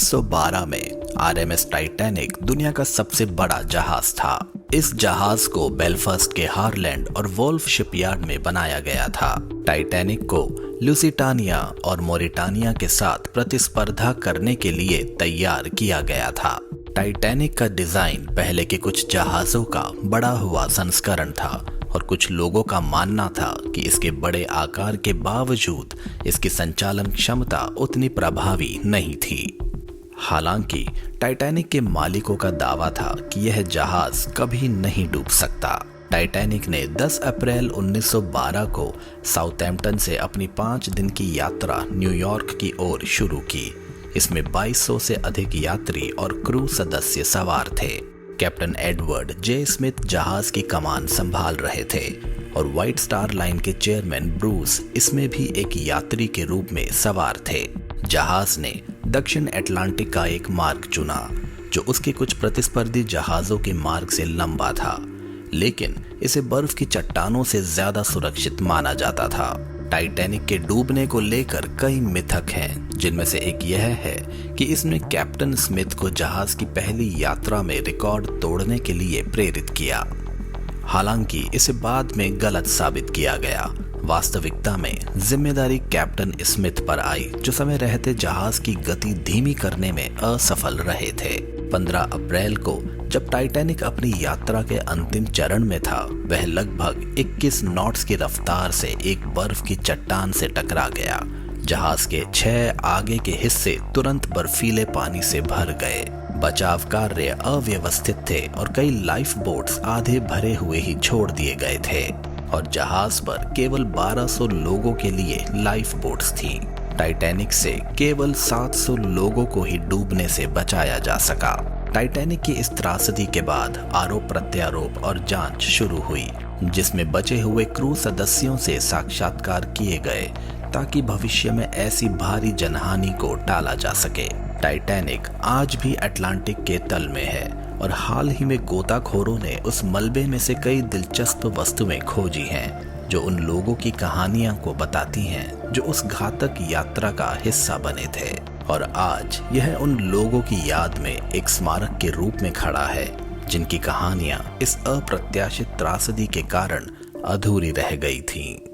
1912 में RMS Titanic दुनिया का सबसे बड़ा जहाज था। इस जहाज को बेलफास्ट के हारलैंड और वोल्फ शिपयार्ड में बनाया गया था। टाइटैनिक को लुसिटानिया और मोरिटानिया के साथ प्रतिस्पर्धा करने के लिए तैयार किया गया था। टाइटैनिक का डिजाइन पहले के कुछ जहाजों का बड़ा हुआ संस्करण था और कुछ लोगों का मानना था कि इसके बड़े आकार के बावजूद इसकी संचालन क्षमता उतनी प्रभावी नहीं थी। हालांकि टाइटैनिक के मालिकों का दावा था कि यह जहाज कभी नहीं डूब सकता। टाइटैनिक ने 10 अप्रैल 1912 को साउथहैम्पटन से अपनी 5 दिन की यात्रा न्यूयॉर्क की ओर शुरू की। इसमें 2200 से अधिक यात्री और क्रू सदस्य सवार थे। कैप्टन एडवर्ड जे स्मिथ जहाज की कमान संभाल रहे थे और व्हाइट स्टार लाइन के चेयरमैन ब्रूस इसमें भी एक यात्री के रूप में सवार थे। जहाज ने दक्षिण अटलांटिक का एक मार्ग चुना जो उसके कुछ प्रतिस्पर्धी जहाजों के मार्ग से लंबा था, लेकिन इसे बर्फ की चट्टानों से ज्यादा सुरक्षित माना जाता था। टाइटैनिक के डूबने को लेकर कई मिथक हैं, जिनमें से एक यह है कि इसने कैप्टन स्मिथ को जहाज की पहली यात्रा में रिकॉर्ड तोड़ने के लिए प्रेरित किया। हालांकि इसे बाद में गलत साबित किया गया। वास्तविकता में जिम्मेदारी कैप्टन स्मिथ पर आई, जो समय रहते जहाज की गति धीमी करने में असफल रहे थे। 15 अप्रैल को जब टाइटैनिक अपनी यात्रा के अंतिम चरण में था, वह लगभग 21 नॉट्स की रफ्तार से एक बर्फ की चट्टान से टकरा गया। जहाज के 6 आगे के हिस्से तुरंत बर्फीले पानी से भर गए। बचाव कार्य अव्यवस्थित थे और कई लाइफ बोट्स आधे भरे हुए ही छोड़ दिए गए थे और जहाज पर केवल 1200 लोगों के लिए लाइफ बोट्स थी। टाइटैनिक से केवल 700 लोगों को ही डूबने से बचाया जा सका। टाइटैनिक की इस त्रासदी के बाद आरोप प्रत्यारोप और जांच शुरू हुई, जिसमें बचे हुए क्रू सदस्यों से साक्षात्कार किए गए ताकि भविष्य में ऐसी भारी जनहानि को टाला जा सके। टाइटैनिक आज भी अटलांटिक के तल में है और हाल ही में गोताखोरों ने उस मलबे में से कई दिलचस्प वस्तुएं खोजी हैं जो उन लोगों की कहानियां को बताती हैं जो उस घातक यात्रा का हिस्सा बने थे, और आज यह उन लोगों की याद में एक स्मारक के रूप में खड़ा है जिनकी कहानियां इस अप्रत्याशित त्रासदी के कारण अधूरी रह गई थीं।